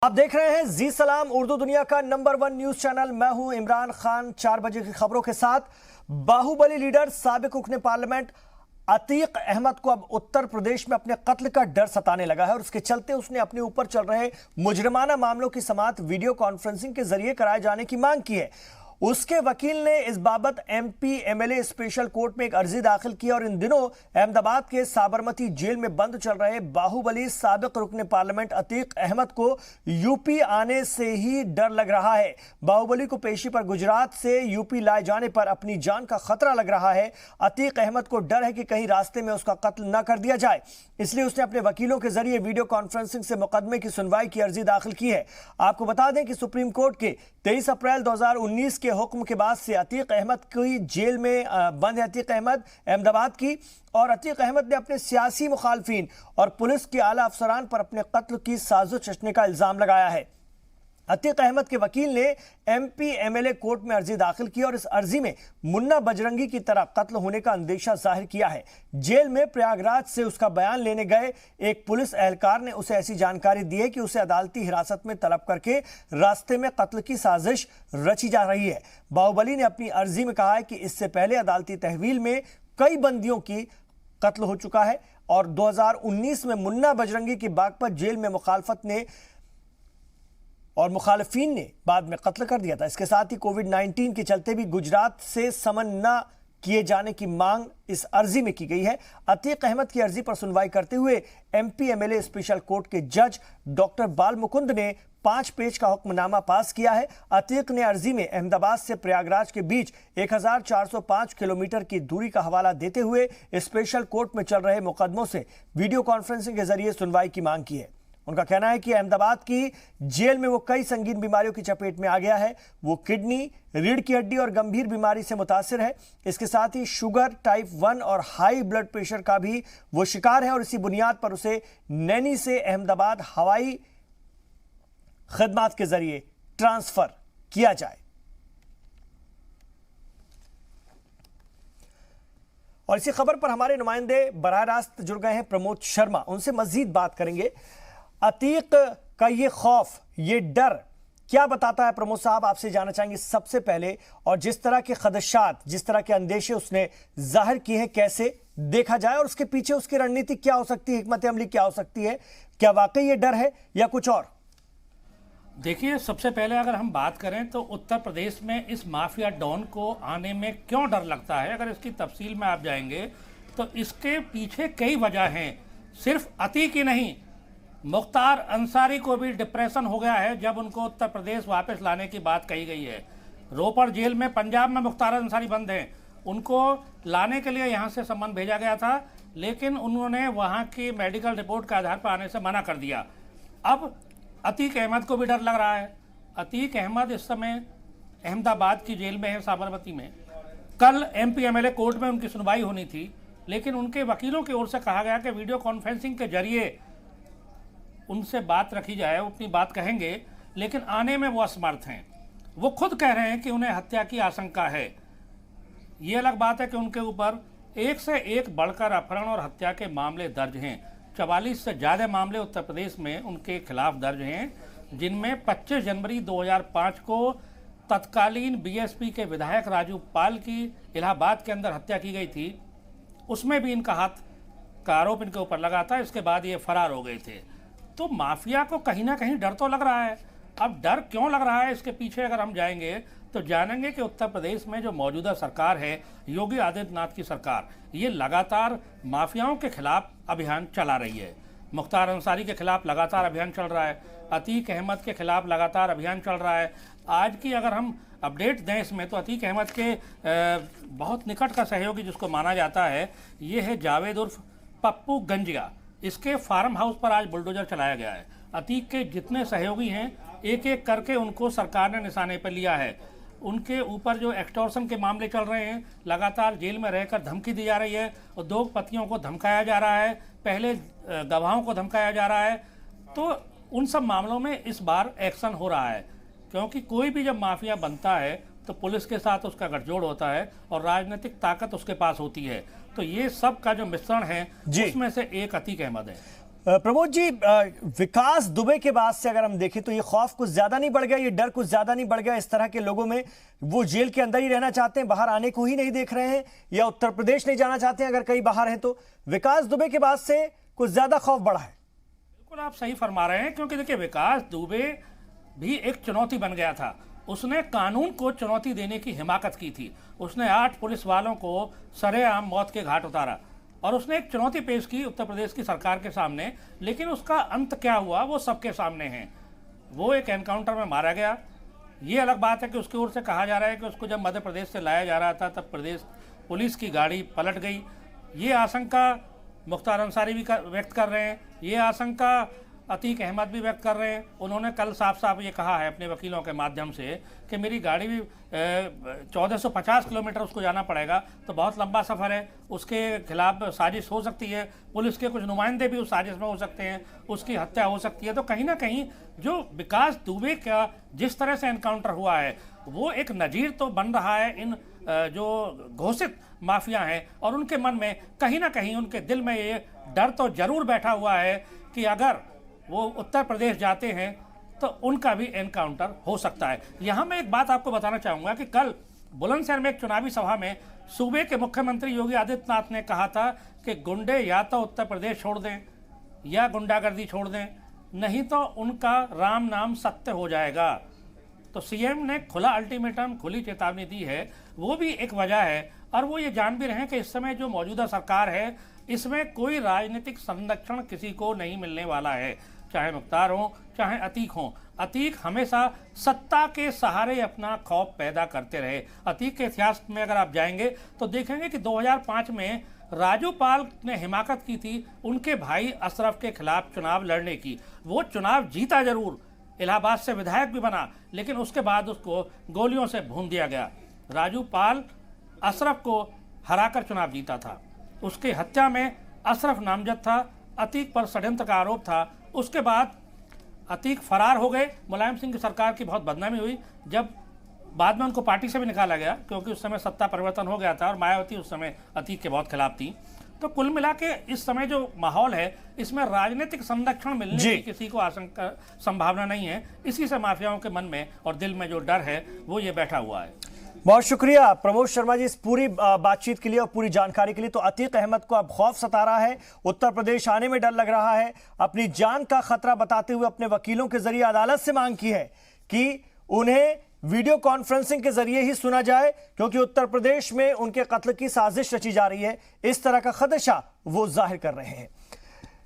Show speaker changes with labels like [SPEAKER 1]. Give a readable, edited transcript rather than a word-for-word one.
[SPEAKER 1] आप देख रहे हैं जी सलाम उर्दू दुनिया का नंबर 1 न्यूज चैनल। मैं हूं इमरान खान। 4 बजे की खबरों के साथ बाहुबली लीडर साबिक रुकने पार्लियामेंट अतीक अहमद को अब उत्तर प्रदेश में अपने कत्ल का डर सताने लगा है और उसके चलते उसने अपने ऊपर चल रहे मुजरिमाना मामलों की समाअत वीडियो कॉन्फ्रेंसिंग के जरिए कराए जाने की मांग की है। उसके वकील ने इस बाबत एमपी एमएलए स्पेशल कोर्ट में एक अर्जी दाखिल की और इन दिनों अहमदाबाद के साबरमती जेल में बंद चल रहे बाहुबली साबिक रुकने पार्लियामेंट अतीक अहमद को यूपी आने से ही डर लग रहा है। बाहुबली को पेशी पर गुजरात से यूपी लाए जाने पर अपनी जान का खतरा लग रहा है। अतीक अहमद को डर है कि कहीं रास्ते में उसका कत्ल न कर दिया जाए, इसलिए उसने अपने वकीलों के जरिए वीडियो कॉन्फ्रेंसिंग से मुकदमे की सुनवाई की अर्जी दाखिल की है। आपको बता दें कि सुप्रीम कोर्ट के 23 अप्रैल 2019 के हुक्म के बाद से अतीक अहमद की जेल में बंद है। अतीक अहमद अहमदाबाद की और अतीक अहमद ने अपने सियासी मुखालफिन और पुलिस के आला अफसरान पर अपने कत्ल की साजिश रचने का इल्जाम लगाया है। अतीक अहमद के वकील ने एमपी एमएलए कोर्ट में अर्जी दाखिल की और इस अर्जी में मुन्ना बजरंगी की तरह कत्ल होने का अंदेशा जाहिर किया है। जेल में प्रयागराज से उसका बयान लेने गए एक पुलिस एहलकार ने उसे ऐसी जानकारी दी है कि उसे अदालती हिरासत में तलब करके रास्ते में कत्ल की साजिश रची जा रही है। बाहुबली ने अपनी अर्जी में कहा है कि इससे पहले अदालती तहवील में कई बंदियों की कत्ल हो चुका है और 2019 में मुन्ना बजरंगी की बागपत जेल में मुखालफत ने और मुखालिफिन ने बाद में कत्ल कर दिया था। इसके साथ ही कोविड-19 के चलते भी गुजरात से समन न किए जाने की मांग इस अर्जी में की गई है। अतीक अहमद की अर्जी पर सुनवाई करते हुए एमपी एमएलए स्पेशल कोर्ट के जज डॉक्टर बाल मुकुंद ने 5 पेज का हुक्मनामा पास किया है। अतीक ने अर्जी में अहमदाबाद से प्रयागराज के बीच 1405 किलोमीटर की दूरी का हवाला देते हुए स्पेशल कोर्ट में चल रहे मुकदमों से वीडियो कॉन्फ्रेंसिंग के जरिए सुनवाई की मांग की है। उनका कहना है कि अहमदाबाद की जेल में वो कई संगीन बीमारियों की चपेट में आ गया है। वो किडनी, रीढ़ की हड्डी और गंभीर बीमारी से मुतासिर है। इसके साथ ही शुगर, टाइप 1 और हाई ब्लड प्रेशर का भी वो शिकार है और इसी बुनियाद पर उसे नैनी से अहमदाबाद हवाई खिदमात के जरिए ट्रांसफर किया जाए। और इसी खबर पर हमारे नुमाइंदे बराह रास्त जुड़ गए हैं प्रमोद शर्मा, उनसे मजीद बात करेंगे। अतीक का ये खौफ, ये डर क्या बताता है प्रमोद साहब, आपसे जानना चाहेंगे सबसे पहले। और जिस तरह के खदशात, जिस तरह के अंदेशे उसने जाहिर किए हैं, कैसे देखा जाए और उसके पीछे उसकी रणनीति क्या हो सकती है, हिकमत अमली क्या हो सकती है? क्या वाकई ये डर है या कुछ और?
[SPEAKER 2] देखिए, सबसे पहले अगर हम बात करें तो उत्तर प्रदेश में इस माफिया डॉन को आने में क्यों डर लगता है, अगर इसकी तफसील में आप जाएंगे तो इसके पीछे कई वजह हैं। सिर्फ अतीक ही नहीं, मुख्तार अंसारी को भी डिप्रेशन हो गया है जब उनको उत्तर प्रदेश वापस लाने की बात कही गई है। रोपड़ जेल में, पंजाब में मुख्तार अंसारी बंद हैं, उनको लाने के लिए यहाँ से सम्मन भेजा गया था, लेकिन उन्होंने वहाँ की मेडिकल रिपोर्ट के आधार पर आने से मना कर दिया। अब अतीक अहमद को भी डर लग रहा है। अतीक अहमद इस समय अहमदाबाद की जेल में है, साबरमती में। कल एमपी एमएलए कोर्ट में उनकी सुनवाई होनी थी, लेकिन उनके वकीलों की ओर से कहा गया कि वीडियो कॉन्फ्रेंसिंग के जरिए उनसे बात रखी जाए, वो अपनी बात कहेंगे, लेकिन आने में वो असमर्थ हैं। वो खुद कह रहे हैं कि उन्हें हत्या की आशंका है। ये अलग बात है कि उनके ऊपर एक से एक बढ़कर अपहरण और हत्या के मामले दर्ज हैं। 44 से ज़्यादा मामले उत्तर प्रदेश में उनके खिलाफ दर्ज हैं, जिनमें 25 जनवरी 2005 को तत्कालीन बीएसपी के विधायक राजू पाल की इलाहाबाद के अंदर हत्या की गई थी। उसमें भी इनका हाथ का आरोप इनके ऊपर लगा था। इसके बाद ये फरार हो गए थे। तो माफिया को कहीं ना कहीं डर तो लग रहा है। अब डर क्यों लग रहा है, इसके पीछे अगर हम जाएंगे तो जानेंगे कि उत्तर प्रदेश में जो मौजूदा सरकार है, योगी आदित्यनाथ की सरकार, ये लगातार माफियाओं के खिलाफ अभियान चला रही है। मुख्तार अंसारी के खिलाफ लगातार अभियान चल रहा है, अतीक अहमद के खिलाफ लगातार अभियान चल रहा है। आज की अगर हम अपडेट दें इसमें, तो अतीक अहमद के बहुत निकट का सहयोगी जिसको माना जाता है, ये है जावेद उर्फ पप्पू गंजिया। इसके फार्म हाउस पर आज बुलडोजर चलाया गया है। अतीक के जितने सहयोगी हैं, एक एक करके उनको सरकार ने निशाने पर लिया है। उनके ऊपर जो एक्सटॉर्शन के मामले चल रहे हैं, लगातार जेल में रहकर धमकी दी जा रही है, उद्योगपतियों को धमकाया जा रहा है, पहले गवाहों को धमकाया जा रहा है। तो उन सब मामलों में इस बार एक्शन हो रहा है, क्योंकि कोई भी जब माफिया बनता है तो पुलिस के साथ उसका गठजोड़ होता है और राजनीतिक ताकत उसके पास होती है। तो ये सब का जो मिश्रण है, उसमें से एक अतीक अहमद है।
[SPEAKER 1] प्रमोद जी, विकास दुबे के बाद से अगर हम देखें तो ये खौफ कुछ ज्यादा नहीं बढ़ गया, ये डर कुछ ज्यादा नहीं बढ़ गया इस तरह के लोगों में? वो जेल के अंदर ही रहना चाहते हैं, बाहर आने को ही नहीं देख रहे हैं, या उत्तर प्रदेश नहीं जाना चाहते हैं अगर कई बाहर हैं तो? विकास दुबे के बाद से कुछ ज्यादा खौफ बढ़ा है?
[SPEAKER 2] बिल्कुल आप सही फरमा रहे हैं, क्योंकि देखिए विकास दुबे भी एक चुनौती बन गया था। उसने कानून को चुनौती देने की हिमाकत की थी। उसने 8 पुलिस वालों को सरेआम मौत के घाट उतारा और उसने एक चुनौती पेश की उत्तर प्रदेश की सरकार के सामने। लेकिन उसका अंत क्या हुआ वो सबके सामने है। वो एक एनकाउंटर में मारा गया। ये अलग बात है कि उसकी ओर से कहा जा रहा है कि उसको जब मध्य प्रदेश से लाया जा रहा था तब प्रदेश पुलिस की गाड़ी पलट गई। ये आशंका मुख्तार अंसारी भी व्यक्त कर रहे हैं, ये आशंका अतीक अहमद भी व्यक्त कर रहे हैं। उन्होंने कल साफ साफ ये कहा है अपने वकीलों के माध्यम से कि मेरी गाड़ी भी 1450 किलोमीटर उसको जाना पड़ेगा, तो बहुत लंबा सफ़र है, उसके खिलाफ साजिश हो सकती है, पुलिस के कुछ नुमाइंदे भी उस साजिश में हो सकते हैं, उसकी हत्या हो सकती है। तो कहीं ना कहीं जो विकास दुबे का जिस तरह से एनकाउंटर हुआ है वो एक नज़ीर तो बन रहा है इन जो घोषित माफिया हैं, और उनके मन में कहीं ना कहीं उनके दिल में ये डर तो जरूर बैठा हुआ है कि अगर वो उत्तर प्रदेश जाते हैं तो उनका भी एनकाउंटर हो सकता है। यहाँ मैं एक बात आपको बताना चाहूँगा कि कल बुलंदशहर में एक चुनावी सभा में सूबे के मुख्यमंत्री योगी आदित्यनाथ ने कहा था कि गुंडे या तो उत्तर प्रदेश छोड़ दें या गुंडागर्दी छोड़ दें, नहीं तो उनका राम नाम सत्य हो जाएगा। तो सीएम ने खुला अल्टीमेटम, खुली चेतावनी दी है। वो भी एक वजह है, और वो ये जान भी रहे हैं कि इस समय जो मौजूदा सरकार है इसमें कोई राजनीतिक संरक्षण किसी को नहीं मिलने वाला है, चाहे मुख्तार हो चाहे अतीक हो। अतीक हमेशा सत्ता के सहारे अपना खौफ पैदा करते रहे। अतीक के इतिहास में अगर आप जाएंगे तो देखेंगे कि 2005 में राजू पाल ने हिमाकत की थी उनके भाई अशरफ के खिलाफ चुनाव लड़ने की। वो चुनाव जीता जरूर, इलाहाबाद से विधायक भी बना, लेकिन उसके बाद उसको गोलियों से भून दिया गया। राजू पाल अशरफ को हराकर चुनाव जीता था। उसके हत्या में अशरफ नामजद था, अतीक पर षड्यंत्र का आरोप था। उसके बाद अतीक फरार हो गए। मुलायम सिंह की सरकार की बहुत बदनामी हुई जब बाद में उनको पार्टी से भी निकाला गया, क्योंकि उस समय सत्ता परिवर्तन हो गया था और मायावती उस समय अतीक के बहुत खिलाफ थी। तो कुल मिला के इस समय जो माहौल है इसमें राजनीतिक संरक्षण मिलने की किसी को आशंका संभावना नहीं है। इसी से माफियाओं के मन में और दिल में जो डर है वो ये बैठा हुआ है।
[SPEAKER 1] बहुत शुक्रिया प्रमोद शर्मा जी इस पूरी बातचीत के लिए और पूरी जानकारी के लिए। तो अतीक अहमद को अब खौफ सता रहा है, उत्तर प्रदेश आने में डर लग रहा है, अपनी जान का खतरा बताते हुए अपने वकीलों के जरिए अदालत से मांग की है कि उन्हें वीडियो कॉन्फ्रेंसिंग के जरिए ही सुना जाए, क्योंकि उत्तर प्रदेश में उनके कत्ल की साजिश रची जा रही है। इस तरह का खदशा वो जाहिर कर रहे हैं।